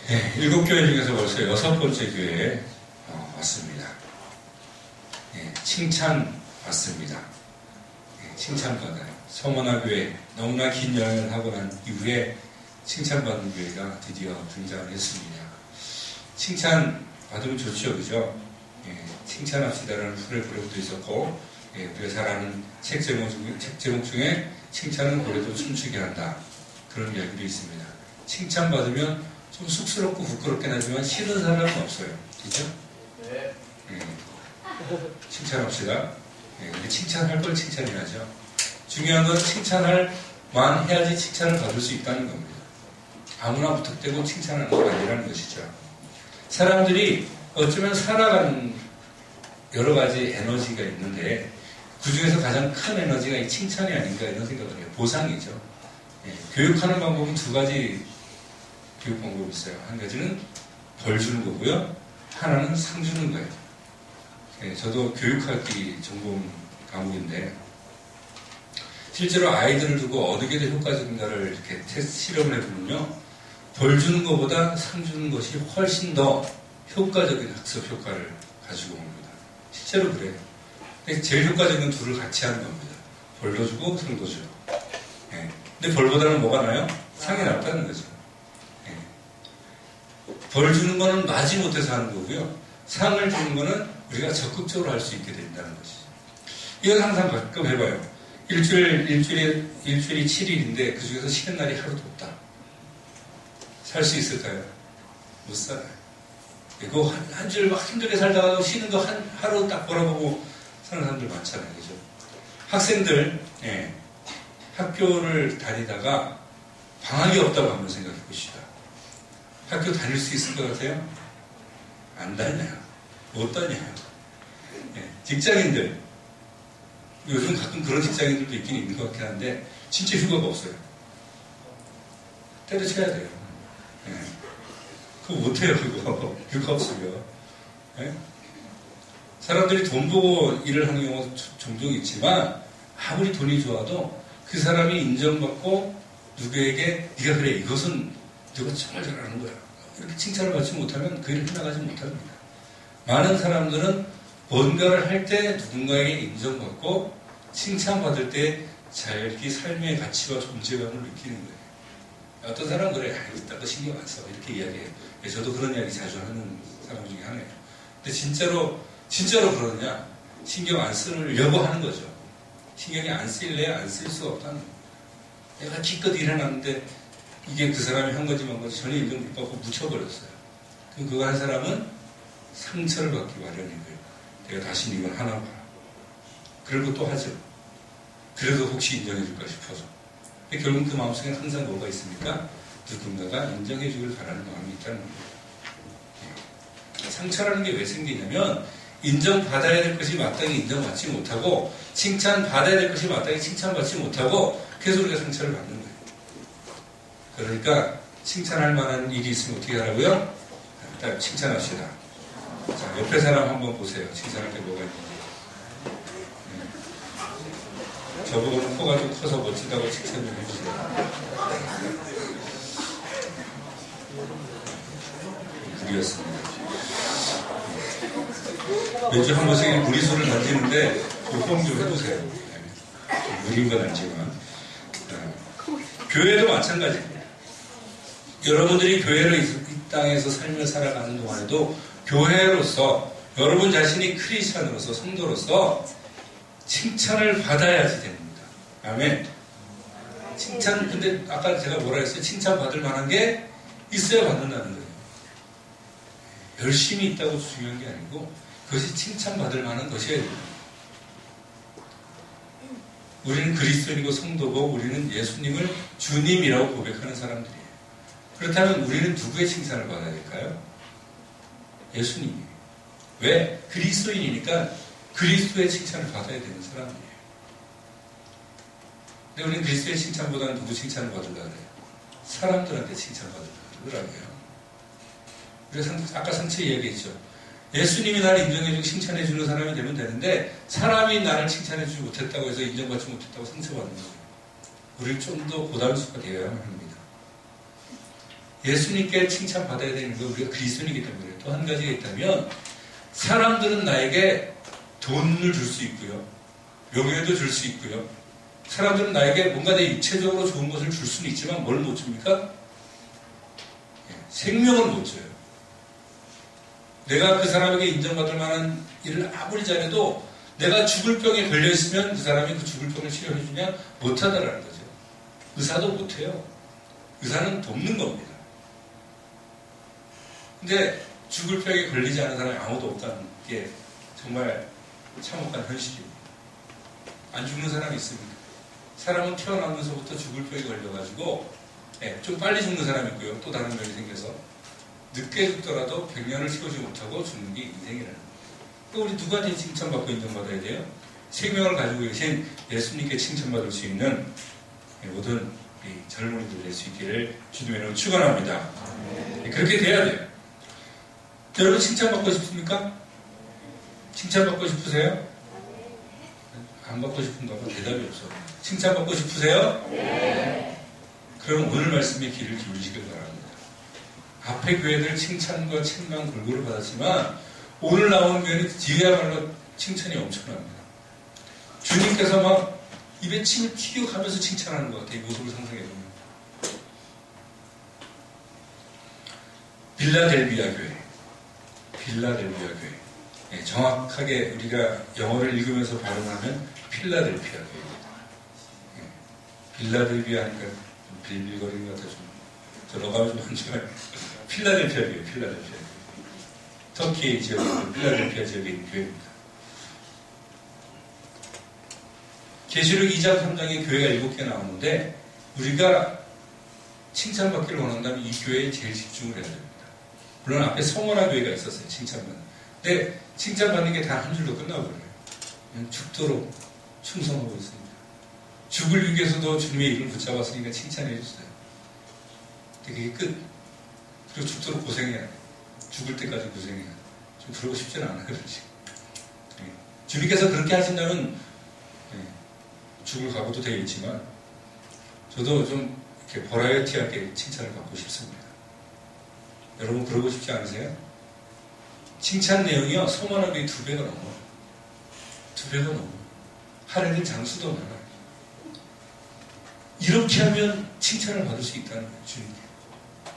네, 7교회 중에서 벌써 6번째 교회에 왔습니다. 네, 칭찬 받습니다. 네, 칭찬받아요. 서머나교회 너무나 긴 여행을 하고 난 이후에 칭찬받는 교회가 드디어 등장을 했습니다. 칭찬 받으면 좋죠, 그죠? 예, 칭찬합시다라는 프로그램도 있었고, 예, 우리가 잘 아는 책 제목 중에 칭찬은 고래도 춤추게 한다. 그런 이야기도 있습니다. 칭찬받으면 좀 쑥스럽고 부끄럽긴 하지만 싫은 사람은 없어요. 그죠? 네. 예, 칭찬합시다. 예, 근데 칭찬할 걸 칭찬해야죠. 중요한 건 칭찬할만 해야지 칭찬을 받을 수 있다는 겁니다. 아무나 무턱대고 칭찬하는 건 아니라는 것이죠. 사람들이 어쩌면 살아가는 여러 가지 에너지가 있는데 그 중에서 가장 큰 에너지가 이 칭찬이 아닌가 이런 생각을 해요. 보상이죠. 예, 교육하는 방법은 두 가지 교육 방법이 있어요. 한 가지는 벌 주는 거고요. 하나는 상 주는 거예요. 예, 저도 교육학이 전공 과목인데 실제로 아이들을 두고 어떻게 더 효과적인가를 이렇게 실험을 해보면요. 벌 주는 것보다 상 주는 것이 훨씬 더 효과적인 학습 효과를 가지고 옵니다. 실제로 그래요. 근데 제일 효과적인 둘을 같이 하는 겁니다. 벌도 주고 상도 주고. 예. 근데 벌보다는 뭐가 나요? 상이 낫다는 거죠. 예. 벌 주는 거는 마지못해서 하는 거고요. 상을 주는 거는 우리가 적극적으로 할 수 있게 된다는 것이죠. 이건 항상 가끔 해봐요. 일주일이 7일인데 그 중에서 쉬는 날이 하루도 없다. 살 수 있을까요? 못 살아요. 이거 한 줄 막 힘들게 살다가도 쉬는 거 하루 딱 보라보고 사는 사람들 많잖아요. 그죠? 학생들, 예, 학교를 다니다가 방학이 없다고 한번 생각해 보시다. 학교 다닐 수 있을 것 같아요? 안 다녀요. 못 다녀요. 예, 직장인들, 요즘 가끔 그런 직장인들도 있긴 있는 것 같긴 한데, 진짜 휴가가 없어요. 때려쳐야 돼요. 예. 그거 못해요, 그거. 휴가 없으면. 예? 사람들이 돈 보고 일을 하는 경우도 종종 있지만, 아무리 돈이 좋아도 그 사람이 인정받고 누구에게 네가 그래, 이것은 네가 정말 잘하는 거야. 이렇게 칭찬을 받지 못하면 그 일을 해나가지 못합니다. 많은 사람들은 뭔가를 할 때 누군가에게 인정받고 칭찬받을 때 자기 삶의 가치와 존재감을 느끼는 거예요. 어떤 사람은 그래, 이따 거 신경 안 써. 이렇게 이야기해요. 저도 그런 이야기 자주 하는 사람 중에 하나예요. 근데 진짜로 그러느냐? 신경 안 쓰려고 하는 거죠. 신경이 안 쓰일래 안 쓸 수가 없다는 거예요. 내가 기껏 일해놨는데 이게 그 사람이 한 거지 만 거지 전혀 인정 못 받고 묻혀버렸어요. 그럼 그거 한 사람은 상처를 받기 마련인 거예요. 내가 다시 이걸 하나 봐. 그리고 또 하죠. 그래도 혹시 인정해줄까 싶어서. 근데 결국 그 마음속에 항상 뭐가 있습니까? 누군가가 인정해주길 바라는 마음이 있다는 겁니다. 상처라는 게 왜 생기냐면 인정받아야 될 것이 마땅히 인정받지 못하고 칭찬받아야 될 것이 마땅히 칭찬받지 못하고 그래서 우리가 상처를 받는 거예요. 그러니까 칭찬할 만한 일이 있으면 어떻게 하라고요? 일단 칭찬합시다. 자, 옆에 사람 한번 보세요. 칭찬할 게 뭐가 있는지. 저보고는 코가 좀 커서 멋지다고 칭찬 좀 해주세요. 무리였습니다. 매주 한 번씩 무리수를 던지는데 호응 좀 해주세요. 무리인 건 알지만. 교회도 마찬가지입니다. 여러분들이 교회를 이 땅에서 삶을 살아가는 동안에도 교회로서 여러분 자신이 크리스찬으로서 성도로서 칭찬을 받아야지 됩니다. 아멘. 칭찬, 근데 아까 제가 뭐라 했어요? 칭찬 받을 만한 게 있어야 받는다는 거예요. 열심히 있다고 중요한 게 아니고 그것이 칭찬받을 만한 것이어야 됩니다. 우리는 그리스도인이고 성도고 우리는 예수님을 주님이라고 고백하는 사람들이에요. 그렇다면 우리는 누구의 칭찬을 받아야 될까요? 예수님이에요. 왜? 그리스도인이니까 그리스도의 칭찬을 받아야 되는 사람이에요. 근데 우리는 그리스도의 칭찬보다는 누구 칭찬을 받으려고 해요? 사람들한테 칭찬받으려고 해요. 우리가 아까 상처 이야기했죠. 예수님이 나를 인정해주고 칭찬해주는 사람이 되면 되는데 사람이 나를 칭찬해주지 못했다고 해서 인정받지 못했다고 상처받는 거예요. 우리는 좀 더 고단수가 되어야만 합니다. 예수님께 칭찬받아야 되는 거 우리가 그리스도인이기 때문에 또 한 가지가 있다면 사람들은 나에게 돈을 줄 수 있고요. 명예도 줄 수 있고요. 사람들은 나에게 뭔가 내 육체적으로 좋은 것을 줄 수는 있지만 뭘 못 줍니까? 생명을 못 줘요. 내가 그 사람에게 인정받을 만한 일을 아무리 잘해도 내가 죽을 병에 걸려있으면 그 사람이 그 죽을 병을 치료해주냐? 못하다라는 거죠. 의사도 못해요. 의사는 돕는 겁니다. 근데 죽을 병에 걸리지 않은 사람이 아무도 없다는 게 정말 참혹한 현실입니다. 안 죽는 사람이 있습니다. 사람은 태어나면서부터 죽을 병에 걸려가지고 좀 빨리 죽는 사람이 있고요. 또 다른 병이 생겨서 늦게 죽더라도 100년을 채우지 못하고 죽는 게 인생이라는 거예요. 그러니까 우리 누구한테 칭찬받고 인정받아야 돼요? 생명을 가지고 계신 예수님께 칭찬받을 수 있는 모든 젊은이들 될 수 있기를 주님의 이름으로 축원합니다. 그렇게 돼야 돼요. 여러분 칭찬받고 싶습니까? 칭찬받고 싶으세요? 안 받고 싶은가 봐 대답이 없어. 칭찬받고 싶으세요? 네. 그럼 오늘 말씀에 귀를 기울이시길 바랍니다. 앞에 교회들 칭찬과 책망 골고루 받았지만 오늘 나오는 교회는 뒤에야말로 칭찬이 엄청납니다. 주님께서 막 입에 침을 튀겨가면서 칭찬하는 것 같아요. 이 모습을 상상해보면. 빌라델비아 교회. 빌라델비아 교회. 네, 정확하게 우리가 영어를 읽으면서 발음하면 필라델피아 교회입니다. 네, 빌라델비아 하니까 빌빌거리는 것 같아서 저 어감이 좀 안 좋아요. 필라델피아 교회, 필라델피아 교회. 터키 지역에 있는 필라델피아 지역에 있는 교회입니다. 계시록 2장 3장에 교회가 7개 나오는데 우리가 칭찬받기를 원한다면 이 교회에 제일 집중을 해야 됩니다. 물론 앞에 성원아 교회가 있었어요. 칭찬받는. 근데 칭찬받는 게 다 한 줄로 끝나버려요. 그냥 죽도록 충성하고 있습니다. 죽을 위기에서도 주님의 이름을 붙잡았으니까 칭찬해 주세요. 근데 그게 끝. 그리고 죽도록 고생해야 돼. 죽을 때까지 고생해야 돼. 좀 그러고 싶지는 않아요. 그렇지. 주님께서 그렇게 하신다면 죽을 각오도 되겠지만 저도 좀 이렇게 버라이어티하게 칭찬을 받고 싶습니다. 여러분 그러고 싶지 않으세요? 칭찬 내용이요 소만하게 2배가 넘어요. 2배가 넘어요. 하나님 장수도 많아요. 이렇게 하면 칭찬을 받을 수 있다는 거예요. 주님께.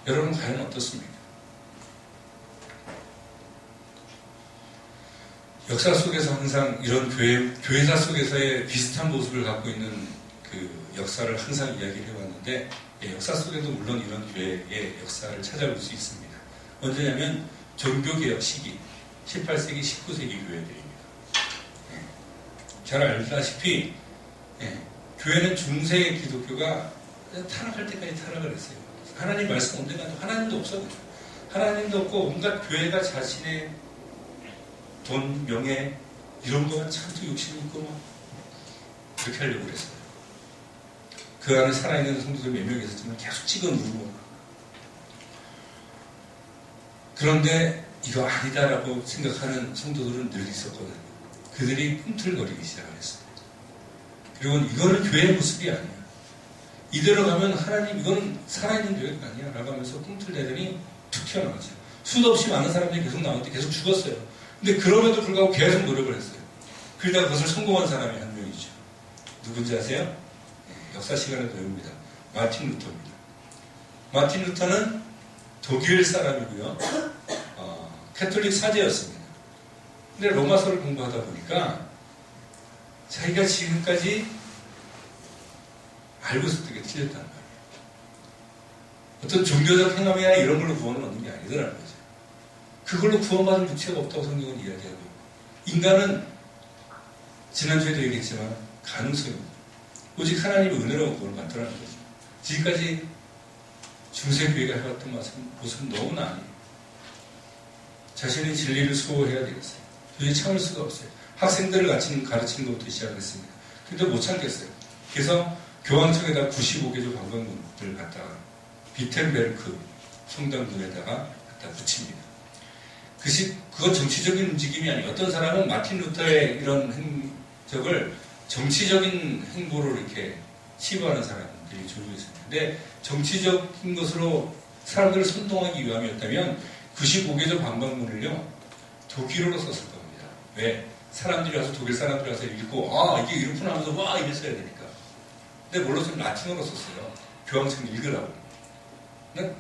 여러분 과연 어떻습니까? 역사 속에서 항상 이런 교회사 속에서의 비슷한 모습을 갖고 있는 그 역사를 항상 이야기를 해왔는데 역사 속에도 물론 이런 교회의 역사를 찾아볼 수 있습니다. 언제냐면 종교개혁 시기 18세기, 19세기 교회들입니다. 잘 알다시피 교회는 중세 기독교가 타락할 때까지 타락을 했어요. 하나님 말씀 언젠가도 하나님도 없어요. 하나님도 없고 온갖 교회가 자신의 돈, 명예 이런 거에 참도 욕심이 있고 막 그렇게 하려고 그랬어요. 그 안에 살아있는 성도들 몇 명 있었지만 계속 찍어 누르고 그런데 이거 아니다라고 생각하는 성도들은 늘 있었거든요. 그들이 꿈틀거리기 시작을 했어요. 그리고 이거는 교회의 모습이 아니야. 이대로 가면 하나님 이거는 살아있는 교회가 아니야 라고 하면서 꿈틀대더니 툭 튀어나왔죠. 수도 없이 많은 사람들이 계속 나왔는데 계속 죽었어요. 근데 그럼에도 불구하고 계속 노력을 했어요. 그러다가 그것을 성공한 사람이 한 명이죠. 누군지 아세요? 역사 시간의 배우입니다. 마틴 루터입니다. 마틴 루터는 독일 사람이고요. 캐톨릭 사제였습니다. 근데 로마서를 공부하다 보니까 자기가 지금까지 알고 있었던 게 틀렸단 말이에요. 어떤 종교적 행함이나 이런 걸로 구원을 얻는 게 아니더라는 거죠. 그걸로 구원받을 육체가 없다고 성경은 이야기하고 인간은 지난주에도 얘기했지만 가능성이 없다. 오직 하나님의 은혜로 구원을 받더라는 거죠. 지금까지 중세교회가 해왔던 모습은 너무나 아니에요. 자신의 진리를 수호해야 되겠어요. 도저히 참을 수가 없어요. 학생들을 가르치는 것부터 시작했습니다. 근데 못 참겠어요. 그래서 교황청에다 95개조 관광문을 갖다가 비텐베르크 성당문에다가 갖다 붙입니다. 그건 정치적인 움직임이 아니에요. 어떤 사람은 마틴 루터의 이런 행적을 정치적인 행보로 이렇게 치부하는 사람들이 종종 있습니다. 근데 정치적인 것으로 사람들을 선동하기 위함이었다면 95개조 방방문을요 독일어로 썼을 겁니다. 왜? 사람들이 와서 독일 사람들이 와서 읽고 아 이게 이렇구나 하면서 와 이래 써야 되니까. 근데 뭘로 썼냐면 라틴어로 썼어요. 교황청 읽으라고. 근데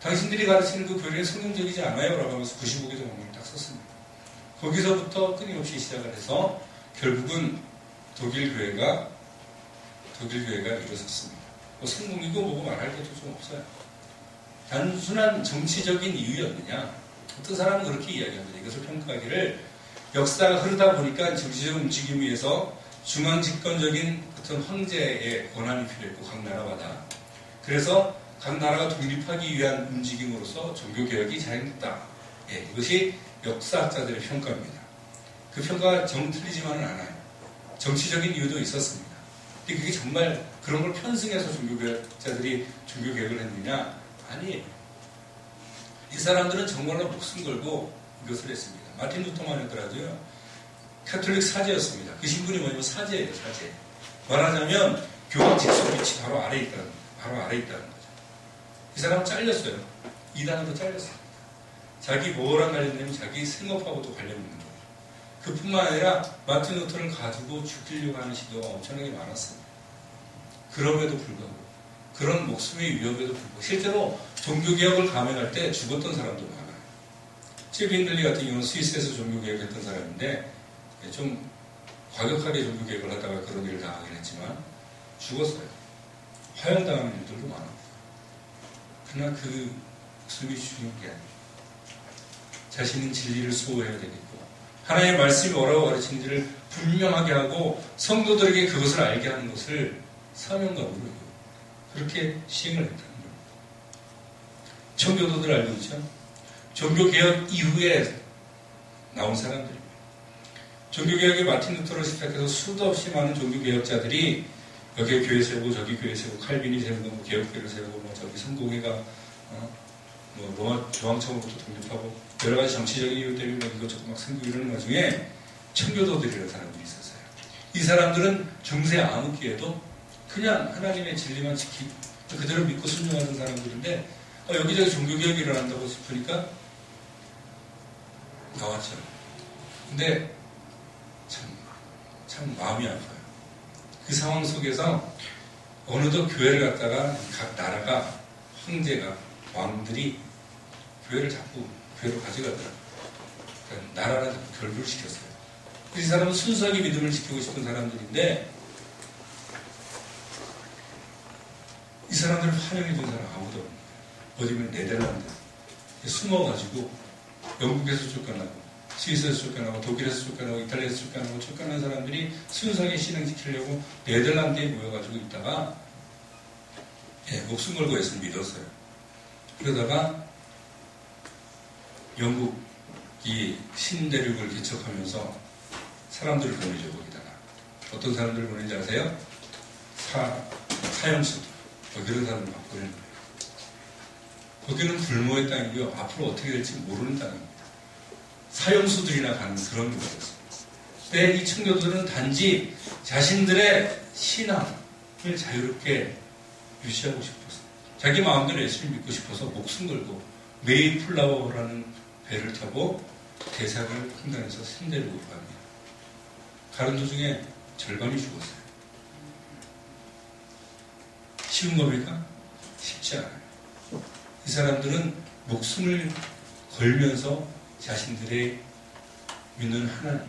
당신들이 가르치는 그 교리는 성경적이지 않아요 라고 하면서 95개조 방문을 딱 썼습니다. 거기서부터 끊임없이 시작을 해서 결국은 독일 교회가 일어섰습니다. 뭐 성공이고 뭐고 말할 것도 좀 없어요. 단순한 정치적인 이유였느냐? 어떤 사람은 그렇게 이야기합니다. 이것을 평가하기를 역사가 흐르다 보니까 정치적 움직임에 의해서 중앙집권적인 어떤 황제의 권한이 필요했고 각 나라마다. 그래서 각 나라가 독립하기 위한 움직임으로써 종교개혁이 자행됐다. 예, 이것이 역사학자들의 평가입니다. 그 평가가 정 틀리지만은 않아요. 정치적인 이유도 있었습니다. 근데 그게 정말 그런 걸 편승해서 종교개혁자들이 종교개혁을 했느냐? 아니에요. 이 사람들은 정말로 목숨 걸고 이것을 했습니다. 마틴 루터만 하더라도요. 카톨릭 사제였습니다. 그 신분이 뭐냐면 사제예요. 사제. 말하자면 교황 직속 위치 바로 아래에 있다는 거죠. 이 사람은 잘렸어요. 이단으로 잘렸습니다. 자기 뭐랑 관련되면 자기 생업하고도 관련 있는 거예요. 그뿐만 아니라 마틴 루터를 가지고 죽이려고 하는 시도가 엄청나게 많았습니다. 그럼에도 불구하고 그런 목숨의 위협에도 불구하고 실제로 종교개혁을 감행할 때 죽었던 사람도 많아요. 제비 힌들리 같은 경우는 스위스에서 종교개혁했던 사람인데 좀 과격하게 종교개혁을 하다가 그런 일을 당하긴 했지만 죽었어요. 화형당하는 일들도 많아요. 그러나 그 목숨이 중요한 게 아니에요. 자신은 진리를 수호해야 되겠고 하나님의 말씀이 뭐라고 가르치는지를 분명하게 하고 성도들에게 그것을 알게 하는 것을 사명감으로 그렇게 시행을 했다는 거예요. 청교도들 알고 있죠? 종교개혁 이후에 나온 사람들입니다. 종교개혁의 마틴 루터를 시작해서 수도 없이 많은 종교개혁자들이 여기에 교회 세우고 저기 교회 세우고 칼빈이 세우고 뭐 개혁교회를 세우고 뭐 저기 성공회가 뭐 로마 교황청으로부터 독립하고 여러 가지 정치적인 이유 때문에 이것저것 막 생기고 이러는 와중에 청교도들이라는 사람들이 있었어요. 이 사람들은 중세 암흑기에도 그냥 하나님의 진리만 지키고 그대로 믿고 순종하는 사람들인데 여기저기 종교개혁이 일어난다고 싶으니까 나왔죠. 근데 참 마음이 아파요. 그 상황 속에서 어느덧 교회를 갖다가 각 나라가 황제가 왕들이 교회를 자꾸 교회로 가져가더라고요. 그러니까 나라를 자꾸 결부시켰어요. 이 사람은 순수하게 믿음을 지키고 싶은 사람들인데 이 사람들을 환영해준 사람 아무도 없는 거예요. 어디면 네덜란드 숨어가지고 영국에서 쫓겨나고 스위스에서 쫓겨나고 독일에서 쫓겨나고 이탈리아에서 쫓겨나고 쫓겨난 사람들이 순수하게 신앙 지키려고 네덜란드에 모여가지고 있다가 목숨 걸고 예수를 믿었어요. 그러다가 영국이 신대륙을 개척하면서 사람들을 보내죠. 거기다가 어떤 사람들을 보내는지 아세요? 사형수들 그런 사람을 막 보내는 거예요. 거기는 불모의 땅이고요. 앞으로 어떻게 될지 모르는 땅입니다. 사형수들이나 가는 그런 곳이었어요. 근데 이 청교도들은 단지 자신들의 신앙을 자유롭게 유지하고 싶었어요. 자기 마음대로 예수를 믿고 싶어서 목숨 걸고 메이플라워라는 배를 타고 대사를 횡단해서 신대륙으로 갑니다. 가는 도중에 절반이 죽었어요. 쉬운 겁니까? 쉽지 않아요. 이 사람들은 목숨을 걸면서 자신들의 믿는 하나님,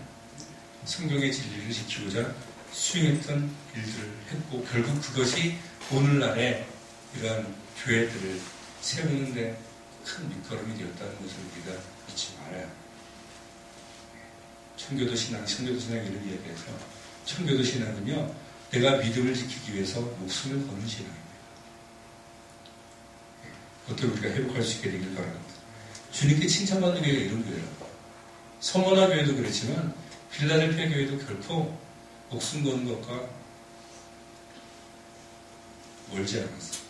성경의 진리를 지키고자 수행했던 일들을 했고 결국 그것이 오늘날의 이러한 교회들을 세우는 데 큰 밑거름이 되었다는 것을 우리가 잊지 말아야 합니다. 청교도 신앙 이런 이야기해서 청교도 신앙은요 내가 믿음을 지키기 위해서 목숨을 거는 신앙입니다. 그것도 우리가 회복할 수 있게 되길 바랍니다. 주님께 칭찬받는 교회가 이런 교회라고. 서머나 교회도 그렇지만 필라델피아 교회도 결코 목숨 거는 것과 멀지 않았어요.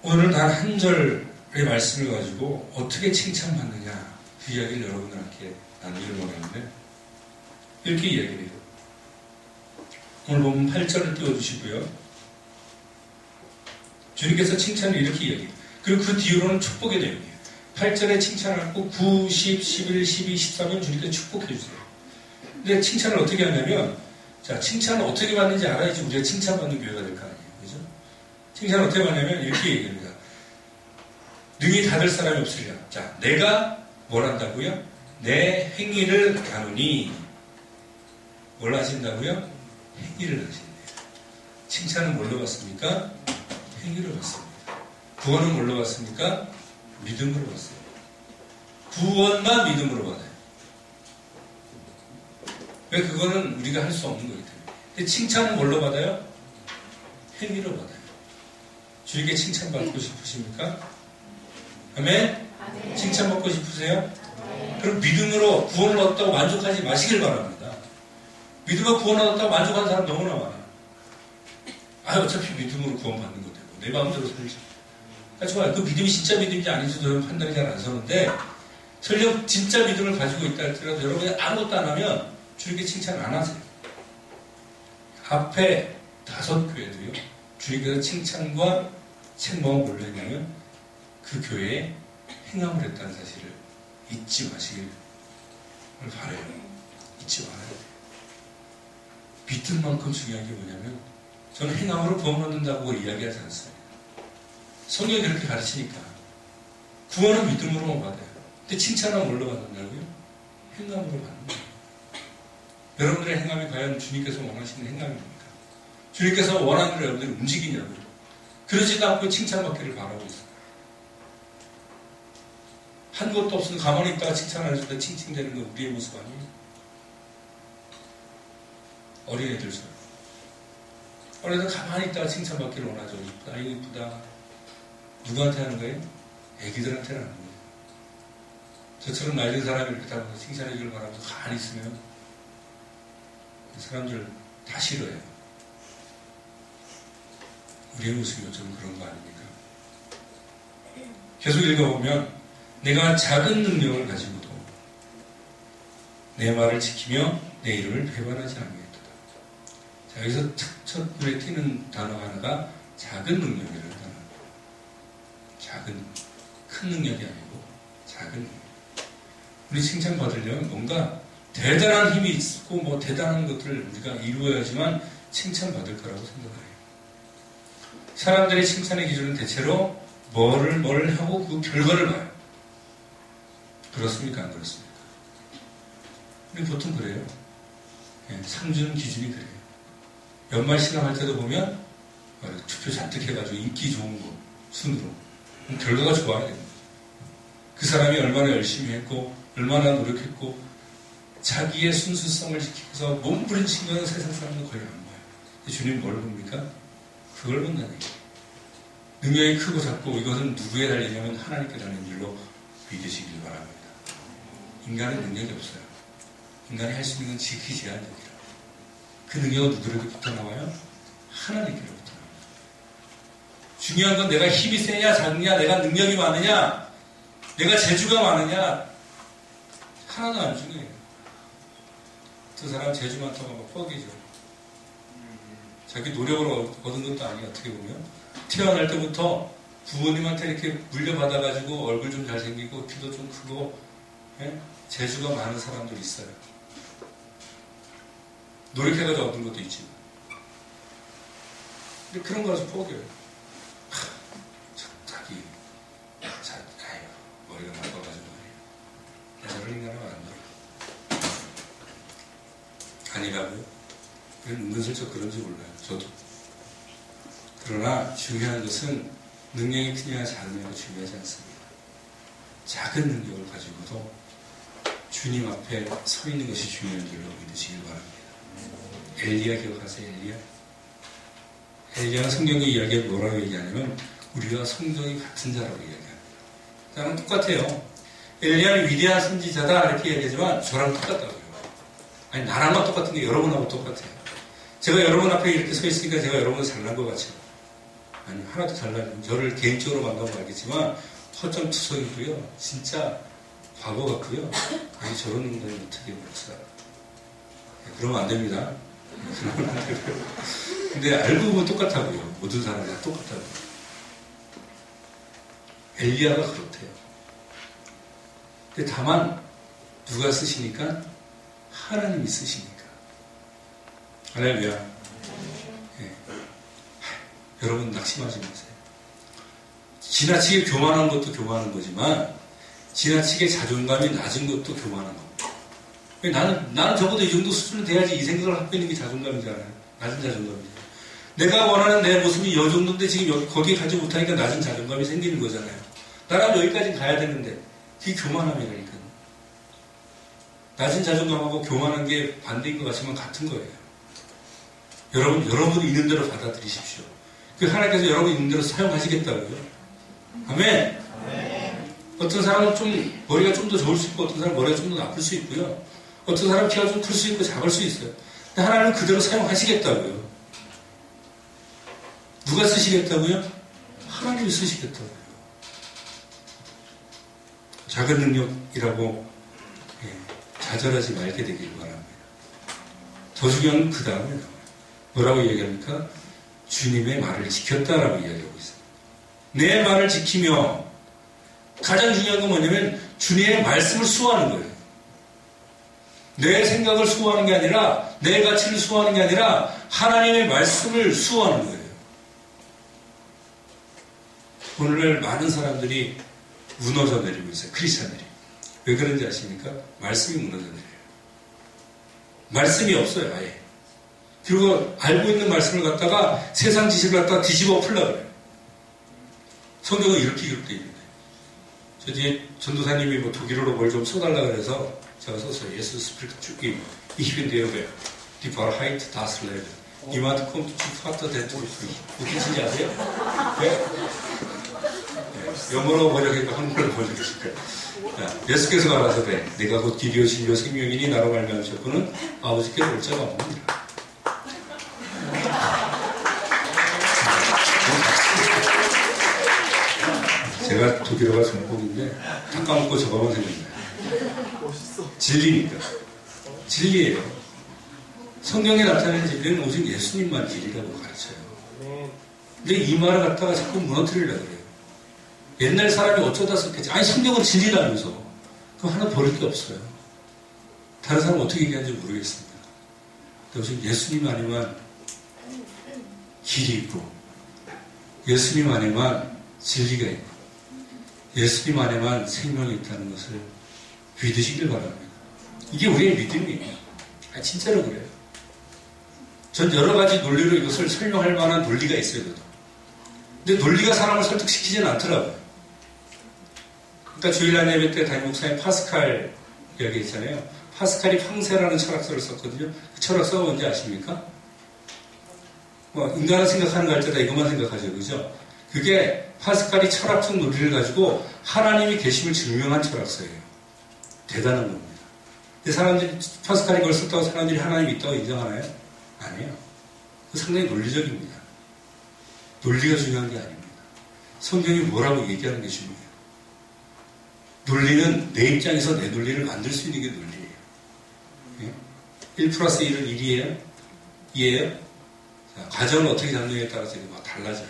오늘 단 한 절의 말씀을 가지고 어떻게 칭찬받느냐 그 이야기를 여러분들께 나누기를 원하는데 이렇게 이야기를 해요. 오늘 보면 8절을 띄워주시고요. 주님께서 칭찬을 이렇게 이야기해요. 그리고 그 뒤로는 축복의 내용이에요. 8절에 칭찬하고 9, 10, 11, 12, 13은 주님께서 축복해 주세요. 근데 칭찬을 어떻게 하냐면, 자, 칭찬을 어떻게 받는지 알아야지 우리가 칭찬받는 교회가 될 거 아니에요. 그죠? 칭찬을 어떻게 받냐면 이렇게 얘기합니다. 능히 닫을 사람이 없으리라. 자, 내가 뭘 한다고요? 내 행위를 가누니 뭘 하신다고요? 행위를 하신대요. 칭찬은 뭘로 받습니까? 행위로 받습니다. 구원은 뭘로 받습니까? 믿음으로 받습니다. 구원만 믿음으로 받아요. 왜? 그거는 우리가 할 수 없는 거기 때문에. 근데 칭찬은 뭘로 받아요? 행위로 받아요. 주님께 칭찬받고 싶으십니까? 아멘? 칭찬받고 싶으세요? 그럼 믿음으로 구원을 얻었다고 만족하지 마시길 바랍니다. 믿음으로 구원을 얻었다고 만족하는 사람 너무나 많아요. 어차피 믿음으로 구원받는 거 되고 내 마음대로 살지. 좋아요. 그 믿음이 진짜 믿음인지 아닌지 저는 판단이 잘 안 서는데 설령 진짜 믿음을 가지고 있다 할지라도 여러분이 아무것도 안 하면 주님께 칭찬 안 하세요. 앞에 5 교회도요. 주님께서 칭찬과 책망을 뭘로 했냐면 그 교회에 행함을 했다는 사실을 잊지 마시길 바라요. 잊지 말아야 돼요. 믿음만큼 중요한 게 뭐냐면 저는 행함으로 구원 얻는다고 이야기하지 않습니다. 성경이 그렇게 가르치니까 구원은 믿음으로만 받아요. 근데 칭찬은 뭘로 받는다고요? 행함으로 받는 거예요. 여러분들의 행함이 과연 주님께서 원하시는 행함입니까? 주님께서 원하는 대로 여러분들이 움직이냐고요? 그러지도 않고 칭찬받기를 바라고 있어요. 한 것도 없으면 가만히 있다가 칭찬 안 해줄 때 칭칭대는 건 우리의 모습 아니에요? 어린애들처럼. 어린애들 가만히 있다가 칭찬받기를 원하죠. 이쁘다, 이거 이쁘다. 누구한테 하는 거예요? 애기들한테는 하는 거예요. 저처럼 나이 든 사람이 이렇게 다 칭찬해주길 바라면서 가만히 있으면 사람들 다 싫어해요. 우리의 모습이 어쩌면 그런 거 아닙니까? 계속 읽어보면 내가 작은 능력을 가지고도 내 말을 지키며 내 이름을 배반하지 않겠도다. 자, 여기서 첫 눈에 띄는 단어 하나가 작은 능력이라는 단어입니다. 작은, 큰 능력이 아니고 작은 능력. 우리 칭찬받으려면 뭔가 대단한 힘이 있고 뭐 대단한 것들을 우리가 이루어야지만 칭찬받을 거라고 생각해요. 사람들의 칭찬의 기준은 대체로 뭘 하고 그 결과를 봐요. 그렇습니까? 안 그렇습니까? 우리 보통 그래요. 상 주는 기준이 그래요. 연말 시상할 때도 보면 투표 잔뜩 해가지고 인기 좋은 거 순으로 결과가 좋아야 됩니다. 그 사람이 얼마나 열심히 했고 얼마나 노력했고 자기의 순수성을 지키면서 몸부림친 거는 세상 사람은 거의 안 봐요. 주님 뭘 봅니까? 그걸 본다는 얘기예요. 능력이 크고 작고 이것은 누구에 달리냐면 하나님께 달린 일로 믿으시길 바랍니다. 인간은 능력이 없어요. 인간이 할 수 있는 건 지키 제한력이라. 그 능력은 누구로부터 나와요? 하나님께로부터 나와요. 중요한 건 내가 힘이 세냐 작냐, 내가 능력이 많으냐, 내가 재주가 많으냐, 하나도 안 중요해요. 그 사람 재주 많다고 막 뻐기죠. 자기 노력으로 얻은 것도 아니에요. 어떻게 보면 태어날 때부터 부모님한테 이렇게 물려받아가지고 얼굴 좀 잘생기고 키도 좀 크고 재주가 많은 사람들 있어요. 노력해가지고 얻은 것도 있지만 근데 그런 거라서 포기해요. 자기 머리가 나빠가지고 저런 인간은 안 돼. 아니라고요? 은근슬쩍 그런지 몰라요. 저도. 그러나 중요한 것은 능력이 크냐 작느냐가 중요하지 않습니다. 작은 능력을 가지고도 주님 앞에 서 있는 것이 중요한 줄로 믿으시길 바랍니다. 엘리야 기억하세요? 엘리야가 성경의 이야기에 뭐라고 얘기하냐면 우리와 성정이 같은 자라고 얘기합니다. 저랑 똑같아요. 엘리야는 위대한 선지자다 이렇게 얘기하지만 저랑 똑같다고요. 아니 나랑만 똑같은 게 여러분하고 똑같아요. 제가 여러분 앞에 이렇게 서 있으니까 제가 여러분을 잘난 것 같죠. 아니 하나도 잘난 저를 개인적으로 만나면 알겠지만 허점투성이고요. 진짜 과거 같고요. 아니 저런 인간이 어떻게 벌써 그러면 안 됩니다. 그러면 안 되고요. 근데 알고 보면 똑같다고요. 모든 사람이 다 똑같다고요. 엘리야가 그렇대요. 근데 다만 누가 쓰시니까? 하나님이 쓰시니까. 할렐루야. 예. 여러분 낙심하지 마세요. 지나치게 교만한 것도 교만한 거지만 지나치게 자존감이 낮은 것도 교만한 겁니다. 나는 적어도 이 정도 수준은 돼야지 이 생각을 하고 있는 게 자존감이잖아요. 낮은 자존감이잖아요. 내가 원하는 내 모습이 이 정도인데 지금 여기 거기에 가지 못하니까 낮은 자존감이 생기는 거잖아요. 나라면 여기까지 가야 되는데 그게 교만함이라니까요. 낮은 자존감하고 교만한 게 반대인 것 같지만 같은 거예요. 여러분이 있는 대로 받아들이십시오. 그 하나님께서 여러분 있는 대로 사용하시겠다고요. 아멘. 어떤 사람은 좀 머리가 좀 더 좋을 수 있고 어떤 사람은 머리가 좀 더 나쁠 수 있고요. 어떤 사람은 키가 좀 클 수 있고 작을 수 있어요. 근데 하나님은 그대로 사용하시겠다고요. 누가 쓰시겠다고요? 하나님이 쓰시겠다고요. 작은 능력이라고 좌절하지 말게 되길 바랍니다. 더 중요한 건 그 다음에 나와요. 뭐라고 얘기합니까? 주님의 말을 지켰다라고 이야기하고 있어요. 내 말을 지키며 가장 중요한 건 뭐냐면 주님의 말씀을 수호하는 거예요. 내 생각을 수호하는 게 아니라 내 가치를 수호하는 게 아니라 하나님의 말씀을 수호하는 거예요. 오늘날 많은 사람들이 무너져 내리고 있어요. 크리스찬들이. 왜 그런지 아십니까? 말씀이 무너져 내려요. 말씀이 없어요. 아예. 그리고 알고 있는 말씀을 갖다가 세상 지식을 갖다가 뒤집어 풀려고 그래요. 성경은 이렇게 기록되어 있는데 저 뒤에 전도사님이 뭐 독일어로 뭘 좀 써달라 그래서 제가 썼어요. 예수 스프리트 주기 Ich der die Wahrheit das Leben. Niemand kommt zum Vater der durch mich. 무슨 뜻인지 아세요? 네? 영어로 번역했고 한국어로 번역했을까요? 예수께서 가라사대 내가 곧 길이요 진리요 생명이니 나로 말미암으셨고는 아버지께로 올 자가 없느니라. 제가 독일어가 전공인데 다 까먹고 저거만 생각나요. 진리니까. 진리예요. 성경에 나타나는 진리는 오직 예수님만 진리라고 가르쳐요. 근데 이 말을 갖다가 자꾸 무너뜨리려고 그래요. 옛날 사람이 어쩌다 썼겠지. 아니 성경은 진리라면서. 그거 하나 버릴 게 없어요. 다른 사람 어떻게 얘기하는지 모르겠습니다. 오직 예수님 안에만 길이 있고 예수님 안에만 진리가 있고 예수님 안에만 생명이 있다는 것을 믿으시길 바랍니다. 이게 우리의 믿음이에요. 진짜로 그래요. 전 여러 가지 논리로 이것을 설명할 만한 논리가 있어요. 근데 논리가 사람을 설득시키지는 않더라고요. 그러니까 주일날 예배 때 담임 목사님 파스칼 이야기 있잖아요. 파스칼이 황새라는 철학서를 썼거든요. 그 철학서가 뭔지 아십니까? 인간은 생각하는 거 할 때다 이것만 생각하죠. 그죠? 그게 파스칼이 철학적 논리를 가지고 하나님이 계심을 증명한 철학서예요. 대단한 겁니다. 근데 사람들이 파스칼이 그걸 썼다고 사람들이 하나님이 있다고 인정하나요? 아니에요. 상당히 논리적입니다. 논리가 중요한 게 아닙니다. 성경이 뭐라고 얘기하는 게 중요해요. 논리는 내 입장에서 내 논리를 만들 수 있는 게 논리예요. 1 플러스 1은 1이에요? 2예요? 자, 가정을 어떻게 잡느냐에 따라서 이게 막 달라져요.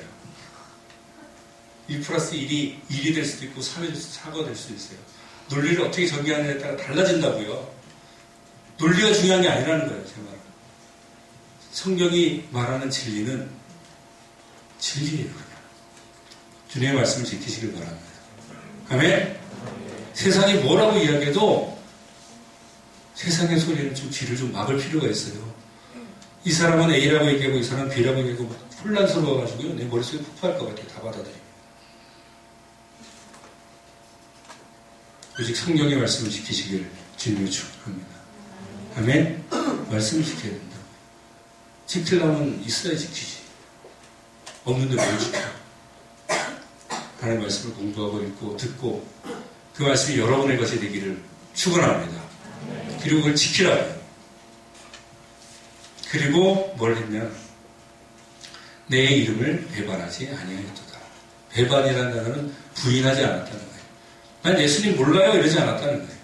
1 플러스 1이 1이 될 수도 있고 3이 될 수도 4가 될 수도 있어요. 논리를 어떻게 전개하느냐에 따라 달라진다고요. 논리가 중요한 게 아니라는 거예요. 제 말은. 성경이 말하는 진리는 진리예요. 그냥. 주님의 말씀을 지키시길 바랍니다. 아멘? 세상이 뭐라고 이야기해도 세상의 소리는 좀 귀를 좀 막을 필요가 있어요. 이 사람은 A라고 얘기하고 이 사람은 B라고 얘기하고 혼란스러워가지고요. 내 머릿속에 폭발할 것 같아요. 다 받아들이고. 오직 성경의 말씀을 지키시길 주님을 축복합니다. 아멘? 말씀을 지켜야 된다. 지키려면 있어야 지키지. 없는데 뭘 지켜? 하나님의 말씀을 공부하고 읽고 듣고 그 말씀이 여러분의 것이 되기를 축원합니다. 그리고 그걸 지키라 해요. 그리고 뭘 했냐? 내 이름을 배반하지 아니하였도다. 배반이라는 단어는 부인하지 않았다는 거예요. 난 예수님 몰라요 이러지 않았다는 거예요.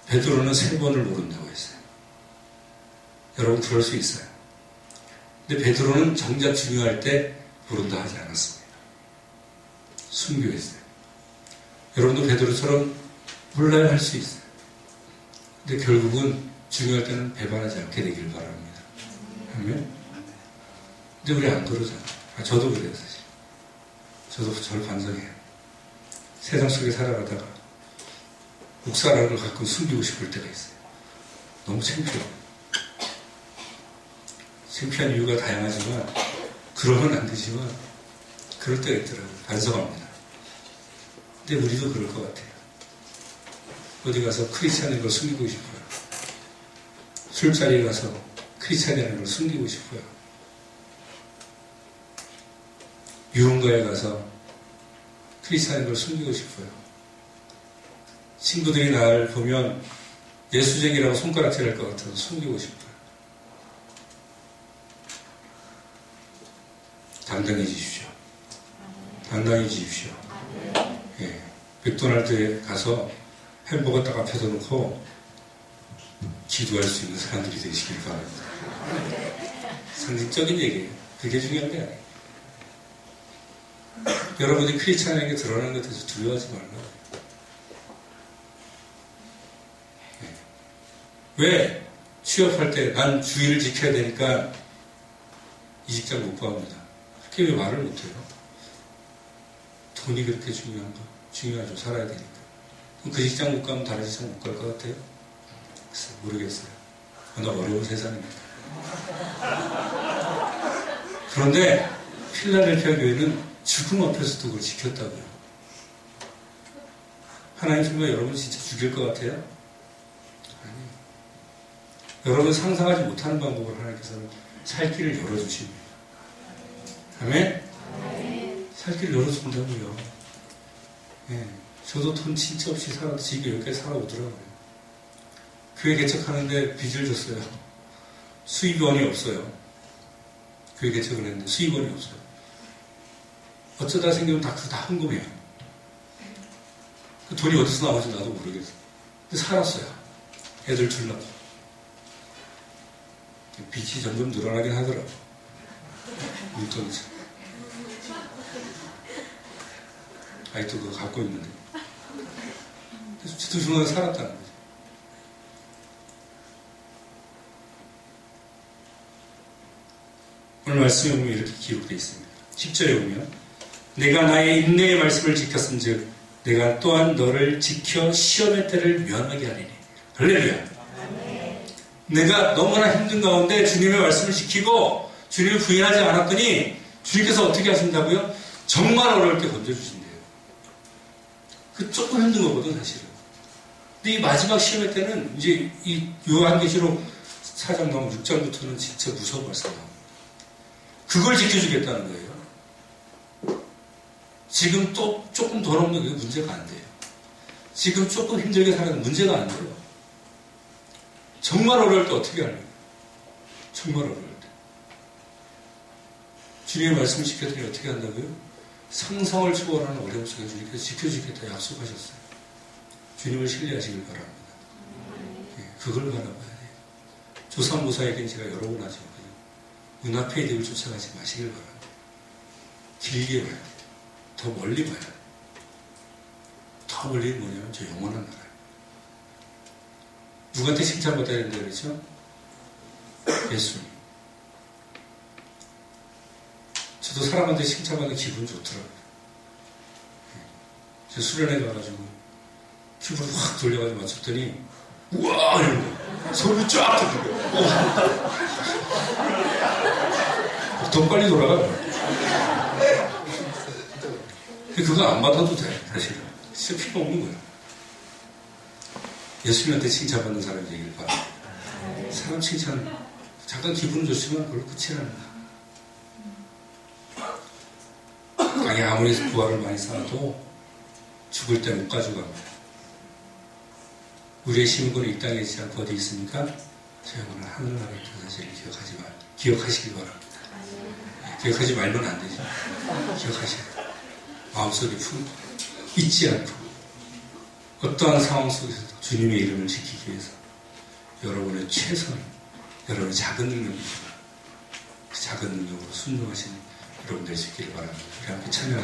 베드로는 3번을 모른다고 했어요. 여러분 그럴 수 있어요. 근데 베드로는 정작 중요할 때 모른다 하지 않았습니다. 순교했어요. 여러분도 베드로처럼 몰라야 할 수 있어요. 근데 결국은 중요할 때는 배반하지 않게 되길 바랍니다. 아멘? 근데 우리 안 그러잖아요. 저도 그래요, 사실. 저도 저를 반성해요. 세상 속에 살아가다가 목사라는 걸 가끔 숨기고 싶을 때가 있어요. 너무 창피해요. 창피한 이유가 다양하지만 그러면 안 되지만 그럴 때가 있더라고요. 반성합니다. 근데 우리도 그럴 것 같아요. 어디 가서 크리스찬인 걸 숨기고 싶어요. 술자리에 가서 크리스찬이라는 걸 숨기고 싶어요. 유흥가에 가서 크리스찬인 걸 숨기고 싶어요. 친구들이 나를 보면 예수쟁이라고 손가락질할 것 같아서 숨기고 싶어요. 당당해지십시오. 당당해지십시오. 예. 맥도날드에 가서 햄버거 딱 앞에다 놓고 기도할 수 있는 사람들이 되시길 바랍니다. 상징적인 얘기예요. 그게 중요한 게 아니에요. 여러분이 크리스찬에게 드러나는 것에 대해서 두려워하지 말라고. 예. 왜? 취업할 때 난 주의를 지켜야 되니까 이 직장 못 구합니다. 그렇게 왜 말을 못해요? 돈이 그렇게 중요한가? 중요하죠. 살아야 되니까. 그럼 그 직장 못 가면 다른 직장 못 갈 것 같아요? 글쎄, 모르겠어요. 워낙 어려운 세상입니다. 그런데 필라델피아 교회는 죽음 앞에서도 그걸 지켰다고요. 하나님 정말 여러분 진짜 죽일 것 같아요? 아니에요. 여러분 상상하지 못하는 방법으로 하나님께서는 살 길을 열어주십니다. 아멘? 살 길을 열어준다고요. 예. 저도 돈 진짜 없이 살아도 지금 여기까지 살아오더라고요. 교회 개척하는데 빚을 줬어요. 수입원이 없어요. 교회 개척을 했는데 수입원이 없어요. 어쩌다 생기면 다 헌금해요. 그 돈이 어디서 나오는지 나도 모르겠어요. 근데 살았어요. 애들 주려고. 빚이 점점 늘어나긴 하더라고요. 물돈이죠. 아직도 그거 갖고 있는데. 그래서 지도중간에 살았다는 거죠. 오늘 말씀에 보면 이렇게 기록되어 있습니다. 10절에 보면 내가 나의 인내의 말씀을 지켰은즉 내가 또한 너를 지켜 시험의 때를 면하게 하리니. 할렐루야. 내가 너무나 힘든 가운데 주님의 말씀을 지키고 주님을 부인하지 않았더니 주님께서 어떻게 하신다고요? 정말 어려울 때 건져주신대요. 그 조금 힘든 거거든 사실은. 근데 이 마지막 시험의 때는 이제 이 요한계시록 4장 나오면 6장부터는 진짜 무서운 말씀 나옵니다. 그걸 지켜주겠다는 거예요. 지금 또 조금 돈 없는 게 문제가 안 돼요. 지금 조금 힘들게 살아도 문제가 안 돼요. 정말 어려울 때 어떻게 하려고? 정말 어려울 때. 주님의 말씀을 지켰더니 어떻게 한다고요? 상상을 초월하는 어려움 속에 주님께서 지켜주겠다 약속하셨어요. 주님을 신뢰하시길 바랍니다. 네, 그걸 바라봐야 돼요. 조상모사에게는 제가 여러 번 하죠. 눈앞의 이득을 쫓아가지 마시길 바랍니다. 길게 봐야 돼요. 더 멀리 봐야 돼요. 더 멀리는 뭐냐면 저 영원한 나라예요. 누구한테 칭찬받아야 된다 그랬죠? 예수님. 저도 사람한테 칭찬받는 기분 좋더라고요. 제 수련회 가가지고 큐브를 확 돌려가지고 맞췄더니 우와 이런 거 소리 쫙 듣는 거. 더 빨리 돌아가요. 그거 안 받아도 돼 사실은. 진짜 필요 없는 거예요. 예수님한테 칭찬받는 사람이 되길 바랍니다. 사람 칭찬 잠깐 기분은 좋지만 그걸로 끝이 납니다. 땅에 아무리 부활을 많이 쌓아도 죽을 때 못 가져갑니다. 우리의 신분은 이 땅에 있지 않고 어디 있습니까? 저 영혼은 하늘나라에 있다는 사실을 기억하시길 바랍니다. 기억하지 말면 안 되죠. 기억하셔야 돼요. 마음속에 잊지 않고 어떠한 상황 속에서도 주님의 이름을 지키기 위해서 여러분의 최선을, 여러분의 작은 능력이지만 그 작은 능력으로 순종하시는 여러분 되시길 바랍니다. 우리 함께 찬양.